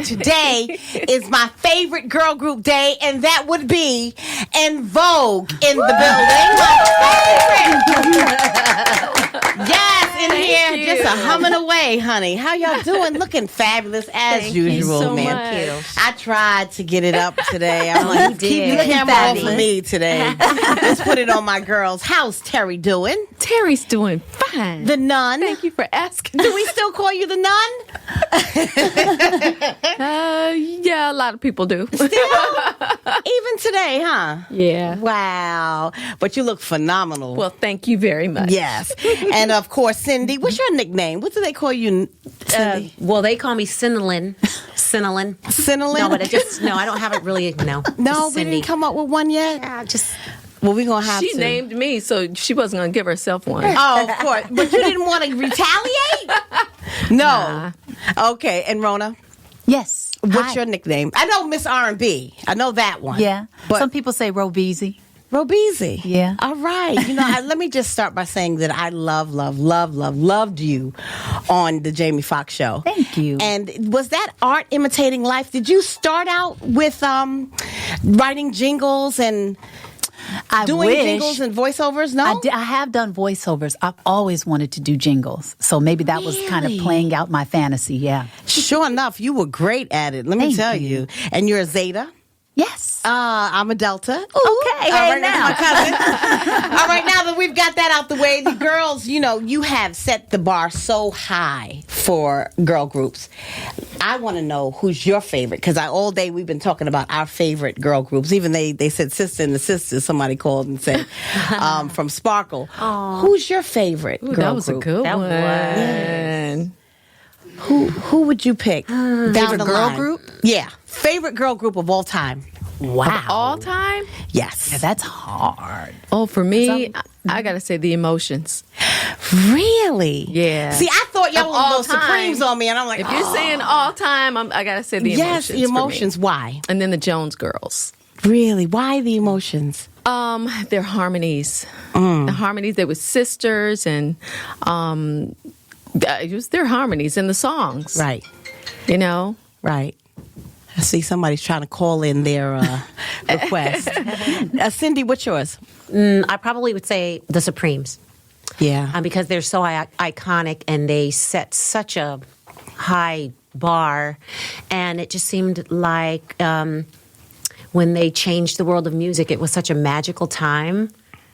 today is my favorite girl group day, and that would be En Vogue in the building. My favorite. Yes, in here, just a humming away, honey. How y'all doing? Looking fabulous as usual, so man. much. I tried to get it up today. I'm like, keep the camera off of me today. Let's put it on my girls. How's Terry doing? Terry's doing fine. The nun. Thank you for asking. Do we still call you the nun? Yeah, a lot of people do. Still? Even today, huh? Yeah. Wow. But you look phenomenal. Well, thank you very much. Yes. And of course, Cindy. What's your nickname? What do they call you, Cindy? Well, they call me Cinelin. Cinelin. Cinelin? No, but I don't have it really, no. No, Just we Cindy. didn't come up with one yet? Yeah, just... Well, we're going to have She to. named me, so she wasn't going to give herself one. Oh, of course. But you didn't want to retaliate? No. Okay. And Rona? Yes. What's your nickname? I know Miss R&B. I know that one. Yeah. But Some people say Robeezy. Robeezy. Yeah. All right. You know, let me just start by saying that I loved you on the Jamie Foxx show. Thank you. And was that art imitating life? Did you start out with writing jingles and doing jingles and voiceovers? No? I have done voiceovers. I've always wanted to do jingles. So maybe that was kind of playing out my fantasy, yeah. Sure enough, you were great at it. Let me tell you. And you're a Zeta? Yes. I'm a Delta. Ooh. Okay, All hey, right, now. that's my cousin. All right, now that we've got that out the way, the girls, you know, you have set the bar so high for girl groups. I want to know who's your favorite, because all day we've been talking about our favorite girl groups. Even they said Sister and the Sisters, somebody called and said, from Sparkle. Who's your favorite girl That was group? a good That one. Yes. Who would you pick? Down Favorite the girl line? group? Yeah. Favorite girl group of all time. Wow. All time? Yes. Yeah, that's hard. Oh, for me, I got to say the Emotions. Really? Yeah. See, I thought y'all Of were going to all go Supremes time. on me, and I'm like, If you're saying all time, I got to say the yes, Emotions. the Emotions. For me. Why? And then the Jones Girls. Really? Why the Emotions? Their harmonies. The harmonies, they were sisters, and it was their harmonies in the songs. Right. You know? Right. I see somebody's trying to call in their request. Cindy, what's yours? I probably would say the Supremes. Yeah. Because they're so iconic and they set such a high bar. And it just seemed like when they changed the world of music, it was such a magical time.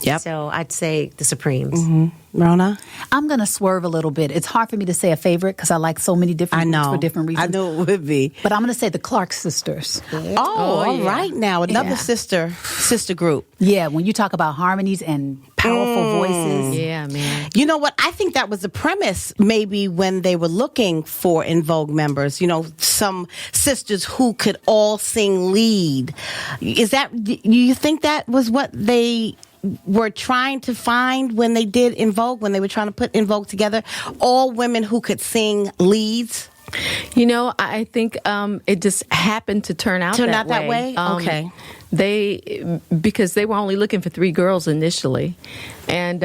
Yep. So I'd say the Supremes. Rona? I'm going to swerve a little bit. It's hard for me to say a favorite because I like so many different groups for different reasons. I know it would be. But I'm going to say the Clark sisters. All yeah. right now. Another Yeah. sister group. Yeah, when you talk about harmonies and powerful voices. Yeah, man. You know what? I think that was the premise maybe when they were looking for En Vogue members, you know, some sisters who could all sing lead. Do you think that was what they were trying to find when they did En Vogue, when they were trying to put En Vogue together? All women who could sing leads? You know, I think it just happened to turn out that way. Okay. Because they were only looking for 3 girls initially. And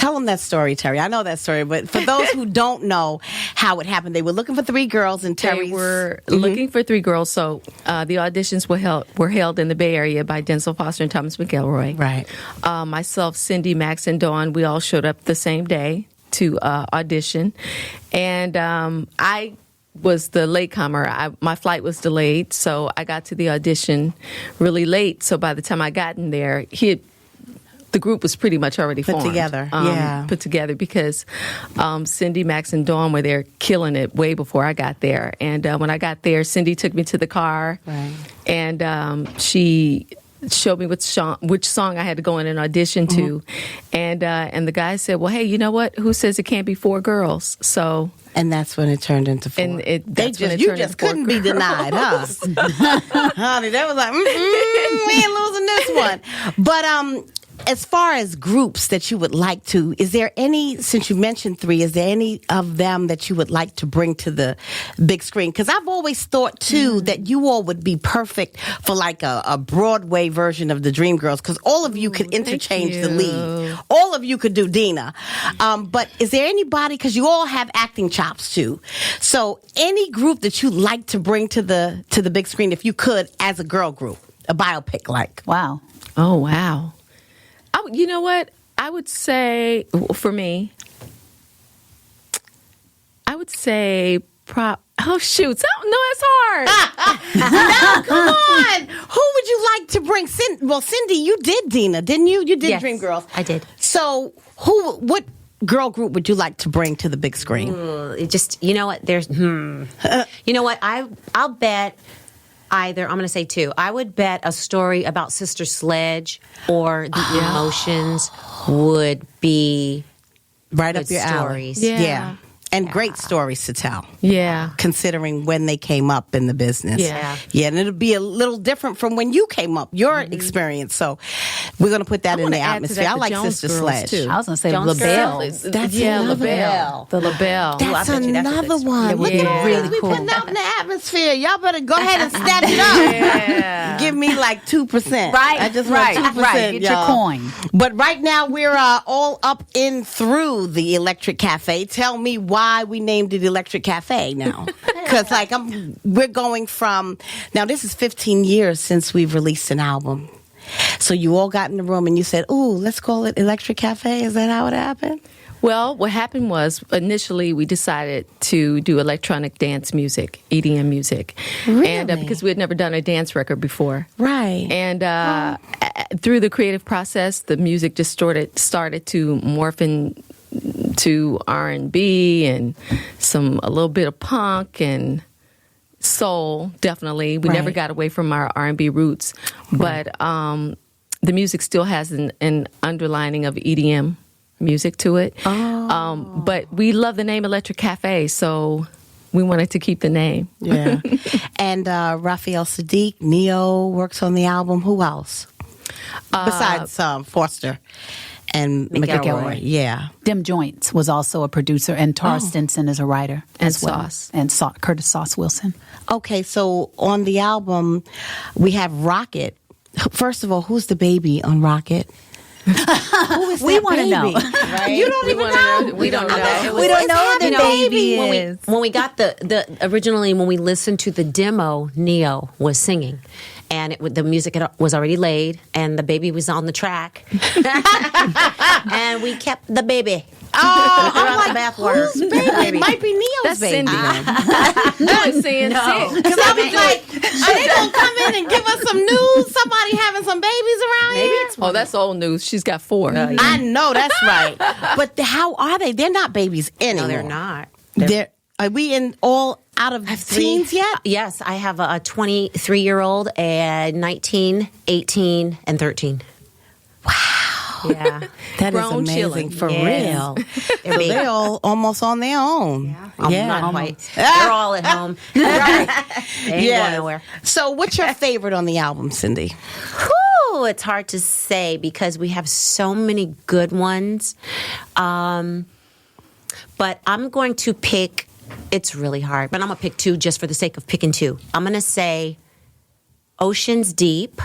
Tell them that story, Terry. I know that story, but for those who don't know how it happened, they were looking for 3 girls, and Terry were looking for 3 girls. So the auditions were held in the Bay Area by Denzel Foster and Thomas McElroy. Right. Myself, Cindy, Max, and Dawn, we all showed up the same day to audition. And I was the latecomer. My flight was delayed, so I got to the audition really late. So by the time I got in there, the group was pretty much already Put formed. together, Put together because Cindy, Max, and Dawn were there killing it way before I got there. And when I got there, Cindy took me to the car, Right. and she showed me which song I had to go in and audition to. And the guy said, well, hey, you know what? Who says it can't be 4 girls? So... And that's when it turned into 4. And You just couldn't be denied, huh? Honey, that was like, we ain't losing this one. But as far as groups that you would like to, is there any, since you mentioned 3, is there any of them that you would like to bring to the big screen? Because I've always thought, too, that you all would be perfect for like a Broadway version of the Dreamgirls, because all of you could interchange the lead. All of you could do Dina. But is there anybody, because you all have acting chops, too. So any group that you'd like to bring to the big screen, if you could, as a girl group, a biopic like? Wow. Oh, wow. You know what? I would say, for me, I would say, oh, shoot. No, it's hard. No, come on. Who would you like to bring? Cindy, you did Dina, didn't you? You did Yes, Dreamgirls. I did. So what girl group would you like to bring to the big screen? It just, you know what? You know what? I'll bet either. I'm going to say 2. I would bet a story about Sister Sledge or The Emotions would be Right good up your alley. stories. Yeah. And great stories to tell. Yeah. Considering when they came up in the business. Yeah. Yeah, and it'll be a little different from when you came up, your experience. So we're going to put that in the atmosphere. I like Sister Sledge. Too. I was going to say Jones LaBelle. Girls. That's LaBelle. The LaBelle. That's I bet you that's a another good one. It would Look be at really really we cool. putting out in the atmosphere. Y'all better go ahead and snatch it up. Yeah. Give me like 2%. Right, I just right, want 2%. right. Get your y'all. coin. But right now we're all up in through the Electric Cafe. Tell me why we named it Electric Cafe now. Because we're going from, now this is 15 years since we've released an album. So you all got in the room and you said, ooh, let's call it Electric Cafe. Is that how it happened? Well, what happened was initially we decided to do electronic dance music, EDM music. Really? And because we had never done a dance record before. Right. And through the creative process, the music just started to morph into R&B and a little bit of punk and soul, definitely. We never Right. got away from our R&B roots. But the music still has an underlining of EDM music to it. But we love the name Electric Cafe, so we wanted to keep the name. Yeah. And Raphael Sadiq, Neo works on the album. Who else? Besides Forster and McElroy. Yeah. Dim Joints was also a producer, and Tara Stinson is a writer And as well. Sauce. And Curtis Sauce Wilson. Okay, so on the album, we have Rocket. First of all, who's the baby on Rocket? Who is We that wanna baby? know. Right? You don't even know? We don't know. We don't know who the baby When is. we got originally when we listened to the demo, Neo was singing, and the music was already laid, and the baby was on the track, and we kept the baby. Oh, I'm Throughout like, the bathwater. whose baby? It might be Neo's That's baby. Cindy. No, it's CNC. Because I was like, are they going to come in and give us some news? Somebody having some babies around here? Oh, that's old news. She's got 4. I know, that's right. But how are they? They're not babies anymore. No, they're not. Are we in all out of teens yet? Yes, I have a 23-year-old, and 19, 18, and 13. Wow. Yeah. That is Grown amazing children. for Yes. real. So they're all almost on their own. Yeah. Not quite. They're all at home. Right. They ain't going nowhere. So what's your favorite on the album, Cindy? Whew, it's hard to say because we have so many good ones. But I'm going to pick, it's really hard, but I'm going to pick 2 just for the sake of picking 2. I'm going to say Oceans Deep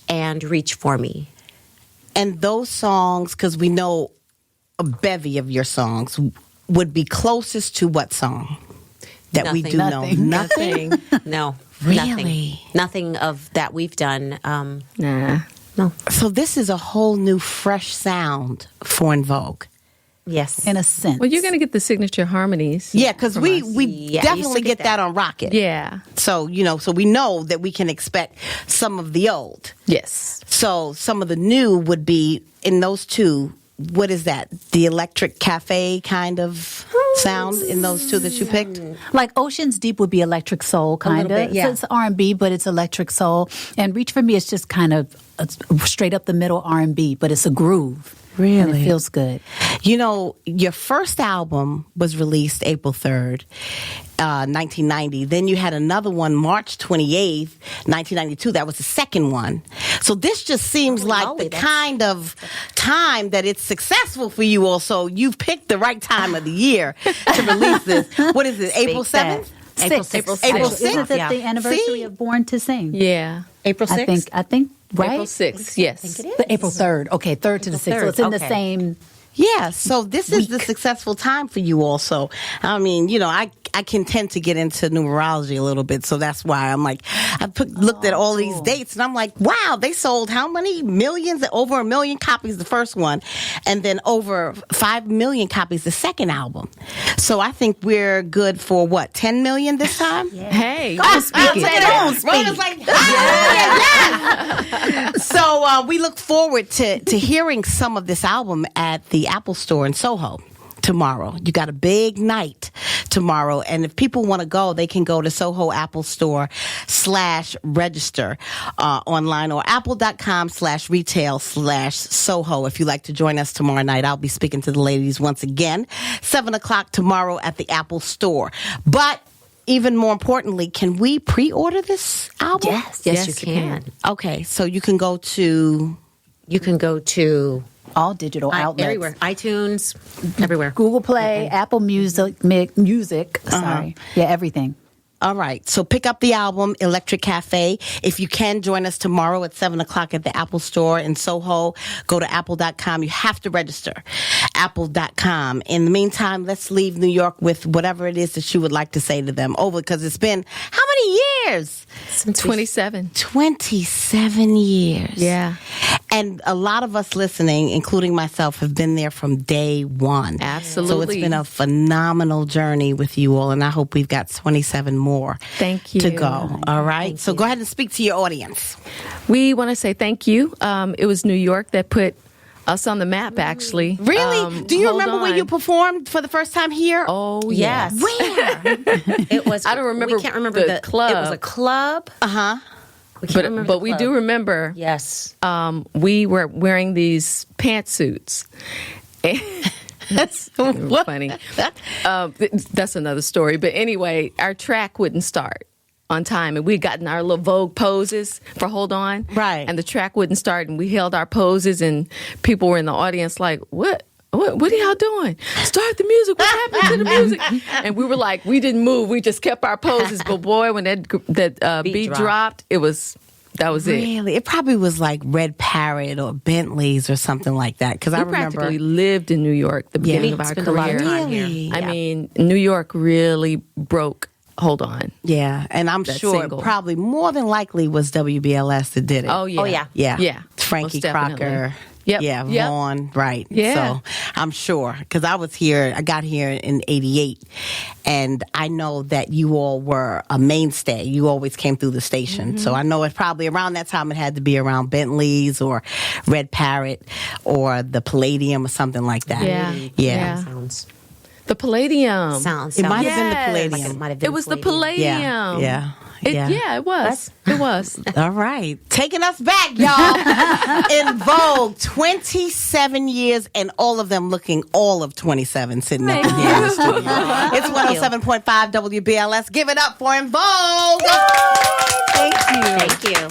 and Reach For Me. And those songs, because we know a bevy of your songs, would be closest to what song that we do know? Nothing. No. Really? Nothing of that we've done. Nah. No. So this is a whole new, fresh sound for En Vogue. Yes. In a sense. Well, you're going to get the signature harmonies. Yeah, because we Yeah, definitely you get get that on Rocket. Yeah. So, so we know that we can expect some of the old. Yes. So some of the new would be in those 2. What is that? The Electric Cafe kind of sound in those 2 that you picked? Like Oceans Deep would be electric soul, kind little of. bit, yeah. So it's R&B, but it's electric soul. And Reach For Me is just kind of straight up the middle R&B, but it's a groove. Really? And it feels good. You know, your first album was released April 3rd, 1990. Then you had another one March 28th, 1992. That was the second one. So this just seems like the kind of time that it's successful for you all. So you've picked the right time of the year to release this. What is it, April 7th? April 6th. 6th. April Isn't 6th? it the anniversary See? of Born to Sing? Yeah. April 6th? I think, right? April 6th, yes. The April 3rd. Okay, 3rd to the 6th. So it's in the same. Yeah, so this is the successful time for you also. I mean, you know, I can tend to get into numerology a little bit, so that's why I'm like, looked at all these dates, and I'm like, wow, they sold how many millions? Over 1 million copies the first one, and then over 5 million copies the second album. So I think we're good for what, 10 million this time? Hey, I'll speak take it. it. Rhoda's like, yeah. So we look forward to hearing some of this album at the Apple Store in Soho tomorrow. You got a big night tomorrow, and if people want to go, they can go to Soho Apple Store /register online, or apple.com/retail/Soho. If you'd like to join us tomorrow night, I'll be speaking to the ladies once again, 7:00 tomorrow at the Apple Store. But even more importantly, can we pre-order this album? Yes, you can. Okay, so you can go to... You can go to All digital outlets. everywhere. iTunes, everywhere. Google Play, Apple Music. Sorry. Yeah, everything. All right. So pick up the album, Electric Cafe. If you can, join us tomorrow at 7:00 at the Apple Store in Soho. Go to apple.com. You have to register. Apple.com. In the meantime, let's leave New York with whatever it is that you would like to say to them. Over, because it's been how many years? Since 27. 27 years. Yeah. And a lot of us listening, including myself, have been there from day one. Absolutely. So it's been a phenomenal journey with you all, and I hope we've got 27 more Thank you. to go. All right? So go ahead and speak to your audience. We want to say thank you. It was New York that put us on the map, actually. Really? Do you hold remember when on. you performed for the first time here? Oh, Yes. yes. Where? It was. I don't remember We can't remember the club. It was a club. Uh-huh. We can't remember But the we club. do remember. Yes. We were wearing these pantsuits. That's funny. That's another story. But anyway, our track wouldn't start on time, and we'd gotten our little Vogue poses for Hold On. Right. And the track wouldn't start, and we held our poses, and people were in the audience like, What are y'all doing? Start the music. What happened to the music? And we were like, we didn't move. We just kept our poses. But boy, when that beat dropped, that was it. Really? It probably was like Red Parrot or Bentley's or something like that. Because I We remember. practically lived in New York the beginning of our spent a lot of career. time here. Really? I mean, New York really broke Hold On. Yeah, and I'm That sure single. it probably more than likely was WBLS that did it. Oh, yeah. Oh, yeah. Yeah. Yeah. Frankie most definitely. Crocker. Yep. Yeah, Yep. Vaughn. Right. Yeah. So I'm sure. Because I got here in 88. And I know that you all were a mainstay. You always came through the station. Mm-hmm. So I know it's probably around that time it had to be around Bentley's or Red Parrot or the Palladium or something like that. Yeah. Yeah. Yeah. Sounds. The Palladium. Sounds. It might have been the Yes. Palladium. Like it might have been It was the Palladium. Palladium. Yeah. It was. It was. All right. Taking us back, y'all. In Vogue, 27 years, and all of them looking all of 27 sitting up in here in the studio. It's 107.5 WBLS. Give it up for In Vogue. Thank you. Thank you.